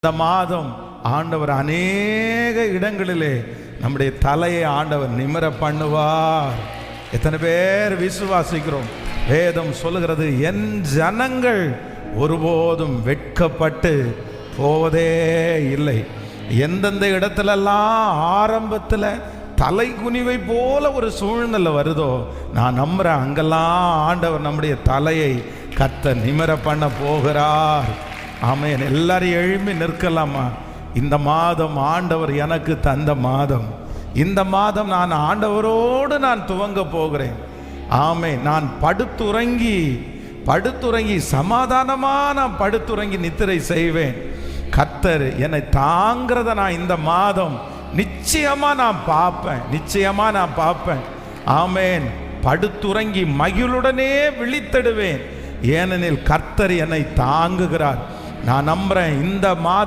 இந்த மாதம் ஆண்டவர் அநேக இடங்களிலே நம்முடைய தலையை ஆண்டவர் நிமிர பண்ணுவார். எத்தனை பேர் விசுவாசிக்கிறோம்? வேதம் சொல்லுகிறது, என் ஜனங்கள் ஒருபோதும் வெட்கப்பட்டு போவதே இல்லை. எந்தெந்த இடத்துலெல்லாம் ஆரம்பத்தில் தலை குனிவை போல ஒரு சூழ்நிலை வருதோ, நான் நம்புறேன் அங்கெல்லாம் ஆண்டவர் நம்முடைய தலையை கர்த்தர் நிமிர பண்ண போகிறார். ஆமென். எல்லாரும் எழும்பி நிற்கலாமா? இந்த மாதம் ஆண்டவர் எனக்கு தந்த மாதம். இந்த மாதம் நான் ஆண்டவரோடு நான் துவங்க போகிறேன். ஆமென். நான் படுத்துறங்கி சமாதானமாக நான் படுத்துறங்கி நித்திரை செய்வேன். கர்த்தர் என்னை தாங்கிறத நான் இந்த மாதம் நிச்சயமா நான் பார்ப்பேன். ஆமென். படுத்துறங்கி மகிழுடனே விழித்திடுவேன். ஏனெனில் கர்த்தர் என்னை தாங்குகிறார். நான் நம்புறேன் இந்த மாதம்